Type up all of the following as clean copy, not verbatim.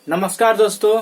नमस्कार दोस्तों,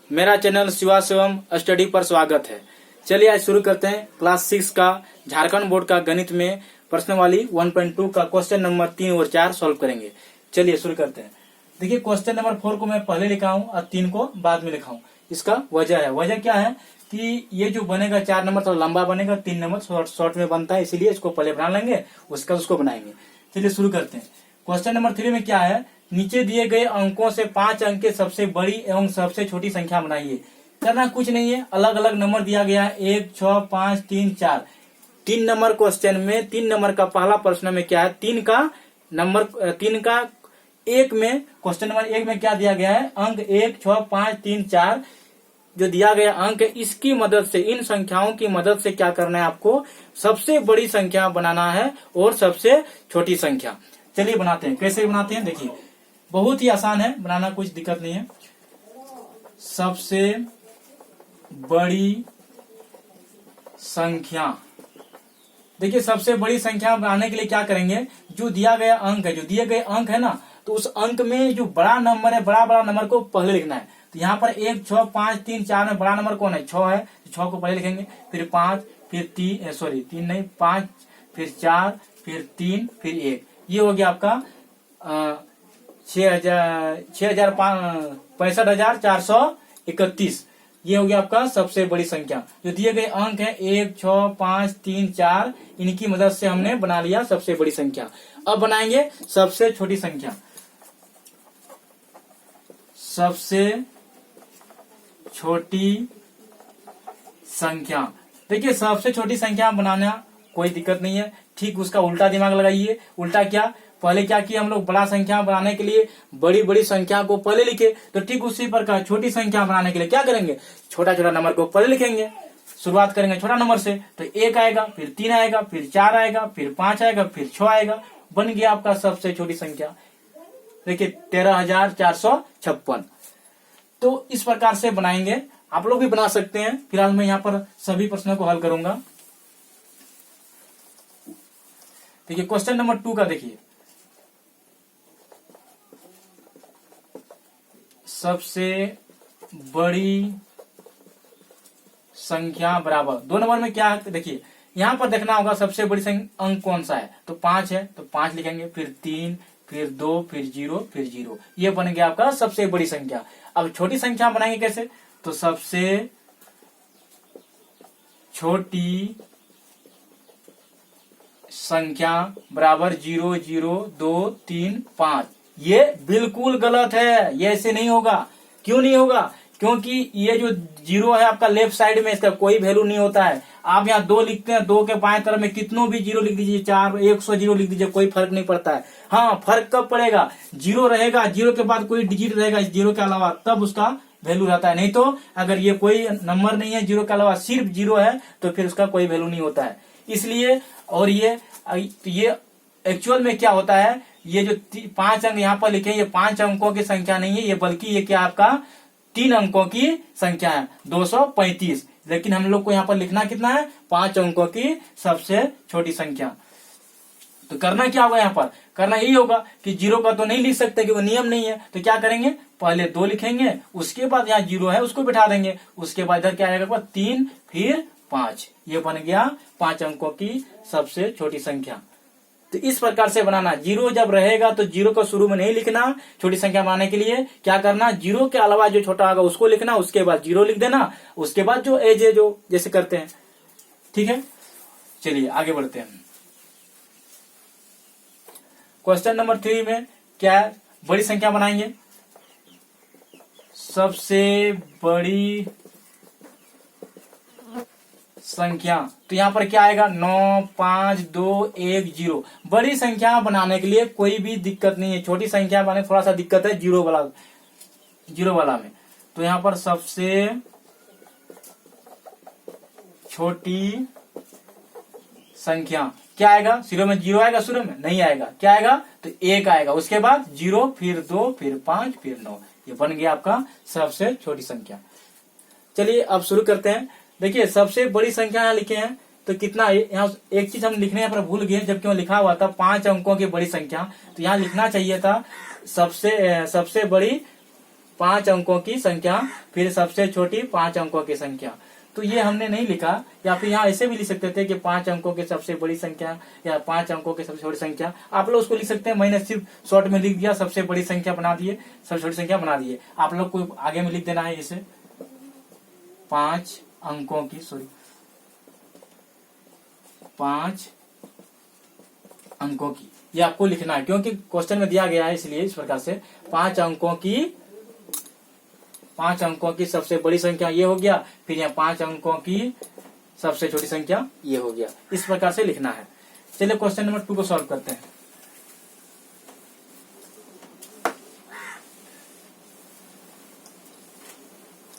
मेरा चैनल शिवा शिवम स्टडी पर स्वागत है। चलिए आज शुरू करते हैं क्लास 6 का झारखंड बोर्ड का गणित में प्रश्नावली 1.2 का क्वेश्चन नंबर 3 और 4 सॉल्व करेंगे। चलिए शुरू करते हैं। देखिए क्वेश्चन नंबर 4 को मैं पहले लिखा हूँ और 3 को बाद में लिखा हूँ। इसका वजह क्या है कि ये जो बनेगा 4 नंबर थोड़ा लंबा बनेगा, 3 नंबर शॉर्ट में बनता है, इसीलिए इसको पहले बना लेंगे, उसको बनाएंगे। चलिए शुरू करते हैं। क्वेश्चन नंबर 3 में क्या है, नीचे दिए गए अंकों से 5 अंक के सबसे बड़ी एवं सबसे छोटी संख्या बनाइए। करना कुछ नहीं है, अलग अलग नंबर दिया गया है 1, 6, 5, 3, 4। 3 नंबर क्वेश्चन में 3 नंबर का पहला प्रश्न में क्या है, 3 का 1 में क्वेश्चन नंबर 1 में क्या दिया गया है, अंक 1, 6, 5, 3, 4 जो दिया गया अंक है, इसकी मदद से, इन संख्याओं की मदद से क्या करना है, आपको सबसे बड़ी संख्या बनाना है और सबसे छोटी संख्या। चलिए बनाते हैं। कैसे बनाते हैं, देखिए बहुत ही आसान है बनाना, कुछ दिक्कत नहीं है। सबसे बड़ी संख्या, देखिए सबसे बड़ी संख्या बनाने के लिए क्या करेंगे, जो दिया गया अंक है, जो दिए गए अंक है ना, तो उस अंक में जो बड़ा नंबर है, बड़ा नंबर को पहले लिखना है। तो यहाँ पर 1, 6, 5, 3, 4 में बड़ा नंबर कौन है, 6 है, 6 को पहले लिखेंगे, फिर 5, फिर 5, फिर 4, फिर 3, फिर 1। ये हो गया आपका 65,431। ये हो गया आपका सबसे बड़ी संख्या। जो दिए गए अंक है 1, 6, 5, 3, 4, इनकी मदद से हमने बना लिया सबसे बड़ी संख्या। अब बनाएंगे सबसे छोटी संख्या। सबसे छोटी संख्या, देखिए सबसे छोटी संख्या बनाना कोई दिक्कत नहीं है, ठीक उसका उल्टा दिमाग लगाइए। उल्टा क्या, पहले क्या किया हम लोग, बड़ा संख्या बनाने के लिए बड़ी संख्या को पहले लिखे, तो ठीक उसी प्रकार छोटी संख्या बनाने के लिए क्या करेंगे, छोटा नंबर को पहले लिखेंगे। शुरुआत करेंगे छोटा नंबर से, तो 1 आएगा, फिर 3 आएगा, फिर 4 आएगा, फिर 5 आएगा, फिर 6 आएगा। बन गया आपका सबसे छोटी संख्या। देखिए 13,456। तो इस प्रकार से बनाएंगे, आप लोग भी बना सकते हैं। फिलहाल मैं यहाँ पर सभी प्रश्नों को हल करूंगा। देखिए क्वेश्चन नंबर 2 का देखिए, सबसे बड़ी संख्या बराबर 2 नंबर में क्या है, देखिए यहां पर देखना होगा सबसे बड़ी अंक कौन सा है, तो 5 है, तो 5 लिखेंगे, फिर 3, फिर 2, फिर 0, फिर 0। ये बन गया आपका सबसे बड़ी संख्या। अब छोटी संख्या बनाएंगे कैसे, तो सबसे छोटी संख्या बराबर 0, 0, 2, 3, 5। ये बिल्कुल गलत है, ये ऐसे नहीं होगा। क्यों नहीं होगा, क्योंकि ये जो 0 है आपका लेफ्ट साइड में, इसका कोई वैल्यू नहीं होता है। आप यहाँ 2 लिखते हैं, 2 के बाएं तरफ में कितनों भी 0 लिख दीजिए, 4, 100 0 लिख दीजिए, कोई फर्क नहीं पड़ता है। हाँ, फर्क कब पड़ेगा, 0 रहेगा, 0 के बाद कोई डिजिट रहेगा 0 के अलावा, तब उसका वैल्यू रहता है। नहीं तो अगर ये कोई नंबर नहीं है 0 के अलावा, सिर्फ 0 है, तो फिर उसका कोई वैल्यू नहीं होता है। इसलिए, और ये एक्चुअल में क्या होता है, ये जो 5 अंक यहाँ पर लिखे, ये 5 अंकों की संख्या नहीं है, ये बल्कि ये क्या आपका 3 अंकों की संख्या है, 235। लेकिन हम लोग को यहाँ पर लिखना कितना है, 5 अंकों की सबसे छोटी संख्या। तो करना क्या होगा, यहाँ पर करना यही होगा कि 0 का तो नहीं लिख सकते क्योंकि नियम नहीं है। तो क्या करेंगे, पहले 2 लिखेंगे, उसके बाद यहाँ 0 है उसको बिठा देंगे, उसके बाद इधर क्या आएगा 3, फिर 5। ये बन गया 5 अंकों की सबसे छोटी संख्या। तो इस प्रकार से बनाना, 0 जब रहेगा तो 0 को शुरू में नहीं लिखना। छोटी संख्या बनाने के लिए क्या करना, 0 के अलावा जो छोटा होगा उसको लिखना, उसके बाद 0 लिख देना, उसके बाद जो एज है जो जैसे करते हैं। ठीक है, चलिए आगे बढ़ते हैं। क्वेश्चन नंबर 3 में क्या बड़ी संख्या बनाएंगे, सबसे बड़ी संख्या। तो यहाँ पर क्या आएगा, 9, 5, 2, 1, 0। बड़ी संख्या बनाने के लिए कोई भी दिक्कत नहीं है, छोटी संख्या बनाने थोड़ा सा दिक्कत है 0 वाला में। तो यहाँ पर सबसे छोटी संख्या क्या आएगा, शुरू में 0 आएगा, शुरू में नहीं आएगा, क्या आएगा, तो 1 आएगा, उसके बाद 0, फिर 2, फिर 5, फिर 9। ये बन गया आपका सबसे छोटी संख्या। चलिए अब शुरू करते हैं। देखिए सबसे बड़ी संख्या यहाँ लिखे हैं, तो कितना, यहाँ एक चीज हम लिखने यहाँ पर भूल गए, जबकि वहाँ लिखा हुआ था 5 अंकों की बड़ी संख्या, तो यहाँ लिखना चाहिए था सबसे बड़ी 5 अंकों की संख्या, फिर सबसे छोटी 5 अंकों की संख्या। तो ये हमने नहीं लिखा, या फिर यहाँ ऐसे भी लिख सकते थे कि 5 अंकों की सबसे बड़ी संख्या या 5 अंकों की सबसे छोटी संख्या, आप लोग उसको लिख सकते हैं। मैंने सिर्फ शॉर्ट में लिख दिया, सबसे बड़ी संख्या बना दिए, सबसे छोटी संख्या बना दिए। आप लोग को आगे में लिख देना है इसे 5 अंकों की, 5 अंकों की, ये आपको लिखना है क्योंकि क्वेश्चन में दिया गया है, इसलिए इस प्रकार से 5 अंकों की सबसे बड़ी संख्या ये हो गया, फिर यहाँ 5 अंकों की सबसे छोटी संख्या ये हो गया। इस प्रकार से लिखना है। चलिए क्वेश्चन नंबर 2 को सॉल्व करते हैं।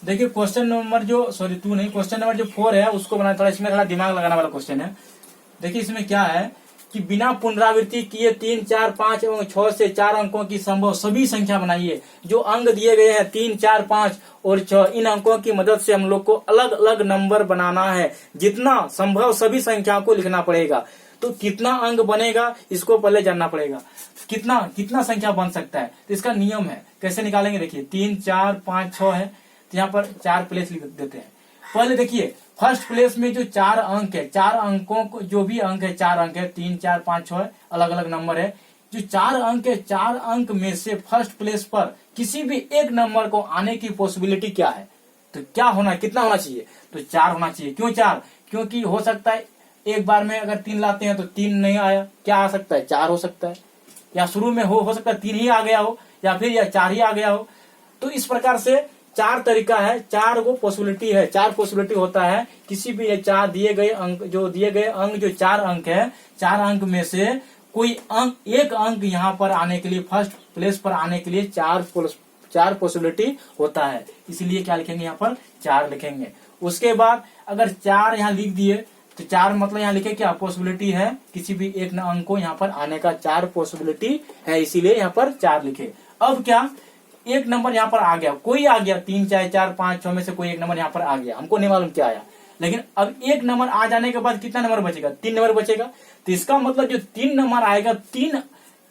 देखिए क्वेश्चन नंबर क्वेश्चन नंबर जो 4 है उसको बनाना, थोड़ा इसमें थोड़ा दिमाग लगाने वाला क्वेश्चन है। देखिए इसमें क्या है कि बिना पुनरावृत्ति किए 3, 4, 5 एवं 6 से 4 अंकों की संभव सभी संख्या बनाइए। जो अंक दिए गए हैं 3, 4, 5 और 6, इन अंकों की मदद से हम लोग को अलग अलग नंबर बनाना है। जितना संभव सभी संख्या को लिखना पड़ेगा। तो कितना अंक बनेगा इसको पहले जानना पड़ेगा। कितना संख्या बन सकता है, तो इसका नियम है, कैसे निकालेंगे। देखिए 3, 4, 5, 6 है, तो यहाँ पर 4 प्लेस लिख देते हैं। पहले देखिए फर्स्ट प्लेस में जो 4 अंक है, 4 अंकों को जो भी अंक है 4 अंक है, 3, 4, 5, 6 है, अलग अलग नंबर है। जो 4 अंक है, 4 अंक में से फर्स्ट प्लेस पर किसी भी एक नंबर को आने की पॉसिबिलिटी क्या है, तो क्या होना, कितना होना चाहिए, तो 4 होना चाहिए। क्यों 4? क्योंकि हो सकता है एक बार में अगर 3 लाते हैं तो 3 नहीं आया, क्या आ सकता है, 4 हो सकता है, या शुरू में हो सकता है 3 ही आ गया हो, या फिर या 4 ही आ गया हो। तो इस प्रकार से 4 तरीका है, 4 वो पॉसिबिलिटी है, 4 पॉसिबिलिटी होता है। किसी भी 4 दिए गए अंक जो 4 अंक है, 4 अंक में से कोई एक अंक यहाँ पर आने के लिए, फर्स्ट प्लेस पर आने के लिए 4 पॉसिबिलिटी होता है। इसलिए क्या लिखेंगे, यहाँ पर 4 लिखेंगे। उसके बाद अगर 4 यहाँ लिख दिए तो 4 मतलब यहाँ लिखे क्या, पॉसिबिलिटी है, किसी भी एक अंक को यहाँ पर आने का 4 पॉसिबिलिटी है, इसीलिए यहाँ पर 4 लिखे। अब क्या, एक नंबर यहाँ पर आ गया, कोई आ गया, 3, 4, 5, 6 में से कोई एक नंबर यहाँ पर आ गया, हमको नहीं मालूम क्या आया। लेकिन अब एक नंबर आ जाने के बाद कितना नंबर बचेगा, 3 नंबर बचेगा। तो इसका मतलब जो 3 नंबर आएगा,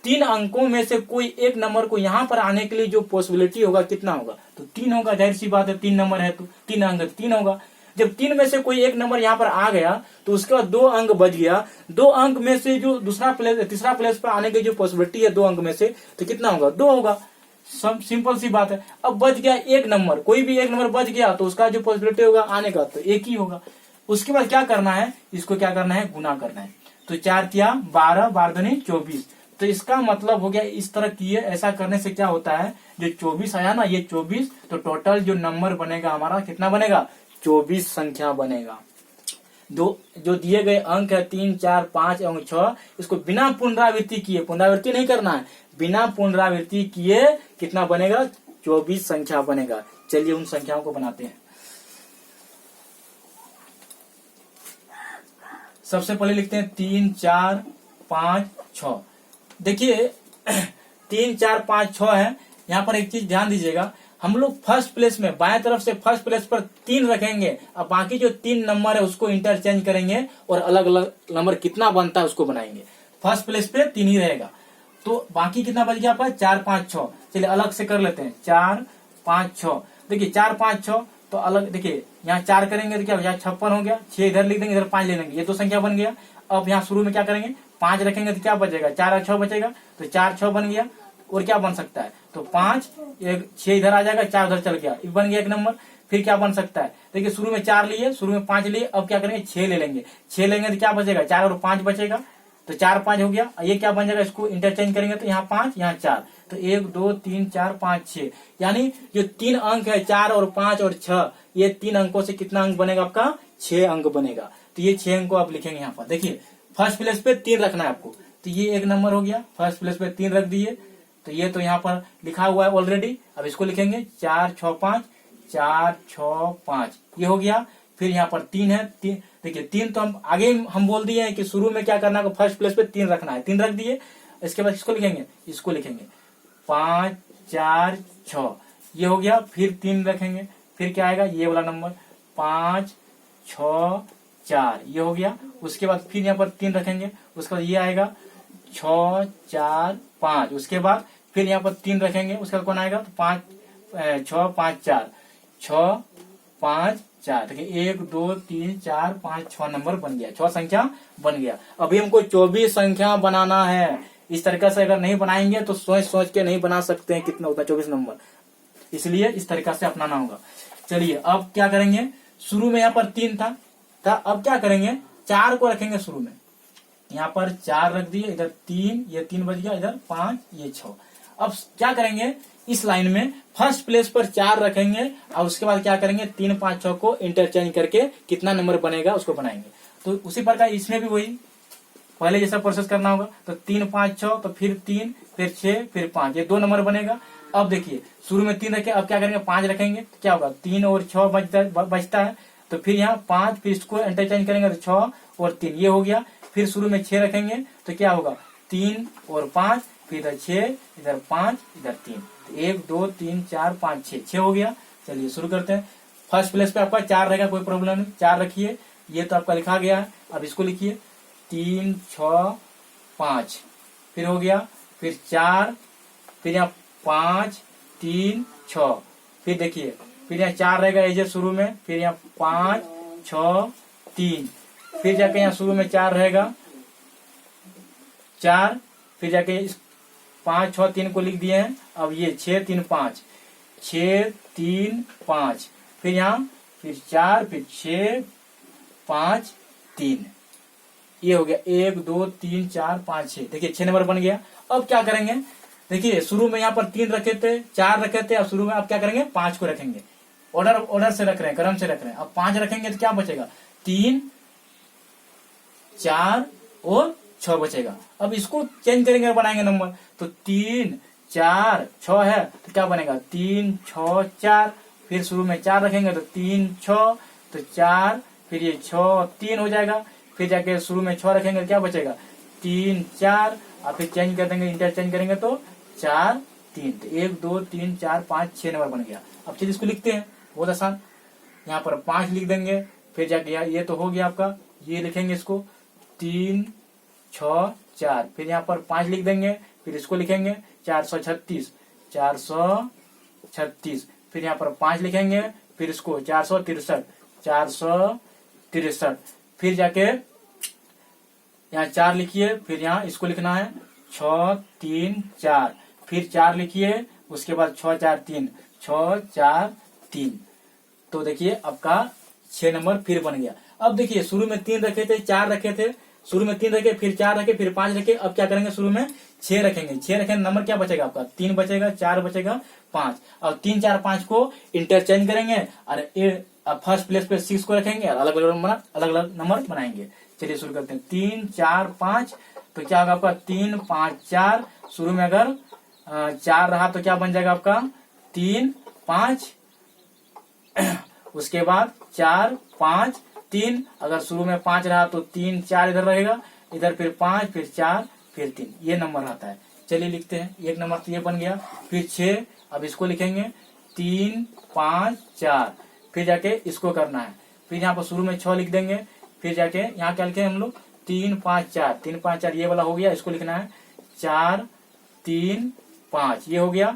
3 अंकों में से कोई एक नंबर को यहाँ पर आने के लिए जो पॉसिबिलिटी होगा कितना होगा, तो 3 होगा। जाहिर सी बात है, 3 नंबर है तो 3 अंक 3 होगा। जब 3 में से कोई एक नंबर यहाँ पर आ गया तो उसके बाद 2 अंक बच गया। 2 अंक में से जो तीसरा प्लेस पर आने की जो पॉसिबिलिटी है 2 अंक में से, तो कितना होगा, 2 होगा। सिंपल सी बात है। अब बच गया एक नंबर, कोई भी एक नंबर बच गया तो उसका जो पॉसिबिलिटी होगा आने का तो 1 ही होगा। उसके बाद क्या करना है, इसको क्या करना है, गुना करना है। तो 4 तिया 12, 12 दूनी 24। तो इसका मतलब हो गया, इस तरह किए, ऐसा करने से क्या होता है, जो 24 आया ना, ये 24, तो टोटल जो नंबर बनेगा हमारा कितना बनेगा, 24 संख्या बनेगा। जो दिए गए अंक है 3, 4, 5 एवं 6, इसको बिना पुनरावृत्ति किए, पुनरावृत्ति नहीं करना है, बिना पुनरावृत्ति किए कितना बनेगा, 24 संख्या बनेगा। चलिए उन संख्याओं को बनाते हैं। सबसे पहले लिखते हैं 3, 4, 5, 6। देखिए 3, 4, 5, 6 है। यहाँ पर एक चीज ध्यान दीजिएगा, हम लोग फर्स्ट प्लेस में बाएं तरफ से फर्स्ट प्लेस पर 3 रखेंगे, अब बाकी जो 3 नंबर है उसको इंटरचेंज करेंगे और अलग अलग नंबर कितना बनता है उसको बनाएंगे। फर्स्ट प्लेस पे 3 ही रहेगा, तो बाकी कितना बच गया आपका, 4, 5, 6। चलिए अलग से कर लेते हैं, 4, 5, 6। देखिए 4, 5, 6 तो अलग, देखिए यहाँ 4 करेंगे तो क्या, यहाँ 56 हो गया, 6 इधर लिख देंगे, इधर 5 ले लेंगे, ये 2 संख्या बन गया। अब यहाँ शुरू में क्या करेंगे, 5 रखेंगे तो क्या बचेगा, 4 और 6 बचेगा, तो 4, 6 बन गया। और क्या बन सकता है, तो 5, 6 इधर आ जाएगा, 4 उधर चल गया, बन गया एक नंबर। फिर क्या बन सकता है, देखिए शुरू में 4 लिए, शुरू में 5 लिए, अब क्या करेंगे, 6 ले लेंगे। 6 लेंगे तो क्या बचेगा, 4 और 5 बचेगा, तो 4, 5 हो गया। ये क्या बन जाएगा, इसको इंटरचेंज करेंगे तो यहाँ 5, यहाँ 4, तो 1, 2, 3, 4, 5, 6। यानी जो 3 अंक है 4 और 5 और 6, ये 3 अंकों से कितना अंक बनेगा आपका, 6 अंक बनेगा। तो ये 6 अंक को आप लिखेंगे यहाँ पर। देखिए फर्स्ट प्लेस पे 3 रखना है आपको, तो ये एक नंबर हो गया, फर्स्ट प्लेस पे 3 रख दिए, तो ये तो यहाँ पर लिखा हुआ है ऑलरेडी। अब इसको लिखेंगे 4, 6, 5, 4, 6, 5, ये हो गया। फिर यहाँ पर 3 है, देखिए 3 तो हम आगे हम बोल दिए हैं कि शुरू में क्या करना है, फर्स्ट प्लेस पे 3 रखना है, 3 रख दिए। इसके बाद इसको लिखेंगे, 5, 4, 6, ये हो गया। फिर 3 रखेंगे, फिर क्या आएगा, ये वाला नंबर 5, 6, 4, ये हो गया। उसके बाद फिर यहाँ पर 3 रखेंगे, उसके बाद ये आएगा 6, 4, 5। उसके बाद फिर यहाँ पर 3 रखेंगे, उसके बाद कौन आएगा, तो 6 5 4, 6 5 4, देखिए 1 2 3 4 5 6 नंबर बन गया, 6 संख्या बन गया। अभी हमको 24 संख्या बनाना है। इस तरीके से अगर नहीं बनाएंगे तो सोच सोच के नहीं बना सकते हैं कितना होता है 24 नंबर, इसलिए इस तरीका से अपनाना होगा। चलिए अब क्या करेंगे, शुरू में यहाँ पर 3 था, अब क्या करेंगे 4 को रखेंगे शुरू में, यहाँ पर 4 रख दिए, इधर 3, ये 3 बच गया, इधर 5, ये 6। अब क्या करेंगे, इस लाइन में फर्स्ट प्लेस पर 4 रखेंगे और उसके बाद क्या करेंगे 3 5 6 को इंटरचेंज करके कितना नंबर बनेगा उसको बनाएंगे। तो उसी प्रकार इसमें भी वही पहले जैसा प्रोसेस करना होगा। तो 3 5 6, तो फिर 3 फिर 6 फिर 5, ये 2 नंबर बनेगा। अब देखिए शुरू में 3 रखे, अब क्या करेंगे 5 रखेंगे, तो क्या होगा 3 और 6 बचता है, तो फिर यहाँ 5, फिर इसको इंटरचेंज करेंगे तो 6 और 3, ये हो गया। फिर शुरू में 6 रखेंगे तो क्या होगा 3 और 5, फिर इधर 6, इधर 5, इधर 3, 1 2 3 4 5 6 हो गया। चलिए शुरू करते हैं। फर्स्ट प्लेस पे आपका 4 रहेगा, कोई प्रॉब्लम नहीं, 4 रखिए, ये तो आपका लिखा गया है। अब इसको लिखिए 3 6 5, फिर हो गया, फिर 4, फिर यहाँ 5 3 6, फिर देखिए फिर यहाँ 4 रहेगा एजे शुरू में, फिर यहाँ 5 6 3, फिर जाके यहाँ शुरू में 4 रहेगा 4, फिर जाके 5 6 3 को लिख दिए हैं। अब ये 6 3 5, 6 3 5, फिर यहाँ फिर 4, फिर 6 5 3, ये हो गया 1 2 3 4 5 6, देखिए 6 नंबर बन गया। अब क्या करेंगे, देखिए शुरू में यहाँ पर 3 रखे थे, 4 रखे थे, अब शुरू में आप क्या करेंगे 5 को रखेंगे, ऑर्डर से रख रहे हैं, क्रम से रख रहे हैं। अब 5 रखेंगे तो क्या बचेगा 3 4 और 6 बचेगा। अब इसको चेंज करेंगे, बनाएंगे नंबर, तो 3 4 6 है तो क्या बनेगा 3 6 4, फिर शुरू में 4 रखेंगे तो 3 6, तो 4, फिर ये 6 3 हो जाएगा, फिर जाके शुरू में 6 रखेंगे तो क्या बचेगा 3 4, और फिर चेंज कर देंगे, इंटरचेंज करेंगे तो 4 3, तो 1 2 3 4 5 6 नंबर बन गया। अब चलिए इसको लिखते हैं, बहुत आसान, यहाँ पर 5 लिख देंगे, फिर जाके ये तो हो गया आपका, ये लिखेंगे इसको 3 6 4, फिर यहाँ पर 5 लिख देंगे, फिर इसको लिखेंगे 436 436, फिर यहाँ पर 5 लिखेंगे, फिर इसको 463 463, फिर जाके यहाँ 4 लिखिए, फिर यहाँ इसको लिखना है 6 3 4, फिर 4 लिखिए, उसके बाद 6 4 3 6 4 3, तो देखिए आपका 6 नंबर फिर बन गया। अब देखिए शुरू में 3 रखे थे, 4 रखे थे, शुरू में 3 रखे, फिर 4 रखे, फिर 5 रखे, अब क्या करेंगे शुरू में 6 रखेंगे, 6 रखेंगे, नंबर क्या बचेगा आपका 3 बचेगा, 4 बचेगा 5, और 3 4 5 को इंटरचेंज करेंगे और फर्स्ट प्लेस पे 6 को रखेंगे और अलग अलग नंबर बनाएंगे। चलिए शुरू करते हैं, 3 4 5, तो क्या होगा आपका 3 5 4, शुरू में अगर 4 रहा तो क्या बन जाएगा आपका 3 5, उसके बाद 4 5 3, अगर शुरू में 5 रहा तो 3 4 इधर रहेगा, इधर फिर 5 फिर 4 फिर 3, ये नंबर आता है। चलिए लिखते हैं, एक नंबर तो ये बन गया, फिर 6, अब इसको लिखेंगे 3 5 4, फिर जाके इसको करना है, फिर यहाँ पर शुरू में 6 लिख देंगे, फिर जाके यहाँ क्या लिखे हम लोग 3 5 4 3 5 4, ये वाला हो गया, इसको लिखना है 4 3 5, ये हो गया,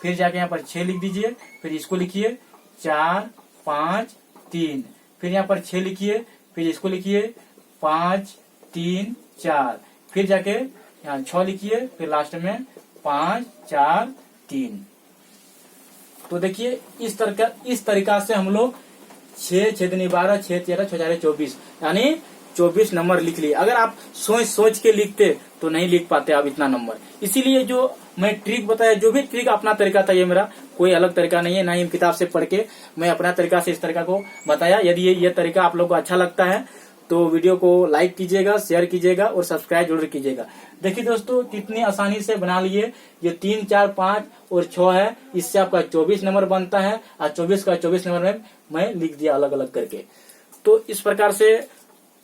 फिर जाके यहाँ पर 6 लिख दीजिए, फिर इसको लिखिए 4 5 3, फिर यहाँ पर 6 लिखिए, फिर इसको लिखिए 5 3 4, फिर जाके यहाँ 6 लिखिए, फिर लास्ट में 5 4 3। तो देखिए इस तरीका से हम लोग 6 6 दूनी 12 6 13 6 4 24 यानी 24 नंबर लिख लिए। अगर आप सोच के लिखते तो नहीं लिख पाते आप इतना नंबर। इसीलिए जो मैं ट्रिक बताया, जो भी ट्रिक अपना तरीका था, ये मेरा कोई अलग तरीका नहीं है, ना ही किताब से पढ़ के मैं अपना तरीका से इस तरीका को बताया। यदि ये तरीका आप लोग को अच्छा लगता है तो वीडियो को लाइक कीजिएगा, शेयर कीजिएगा और सब्सक्राइब जरूर कीजिएगा। देखिए दोस्तों कितनी आसानी से बना लिए, ये 3 4 5 और 6 है, इससे आपका 24 नंबर बनता है और 24 का 24 नंबर में मैं लिख दिया अलग अलग करके। तो इस प्रकार से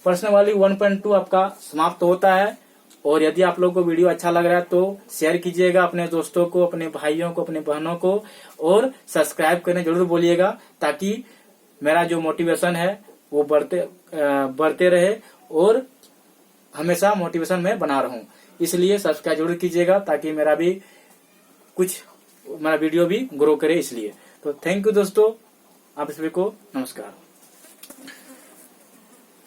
पर्सनल 1.2 आपका समाप्त होता है। और यदि आप लोगों को वीडियो अच्छा लग रहा है तो शेयर कीजिएगा अपने दोस्तों को, अपने भाइयों को, अपने बहनों को, और सब्सक्राइब करने जरूर बोलिएगा, ताकि मेरा जो मोटिवेशन है वो बढ़ते रहे और हमेशा मोटिवेशन में बना रहूं। इसलिए सब्सक्राइब जरूर कीजिएगा ताकि मेरा भी कुछ मेरा वीडियो भी ग्रो करे इसलिए। तो थैंक यू दोस्तों, आप सभी को नमस्कार।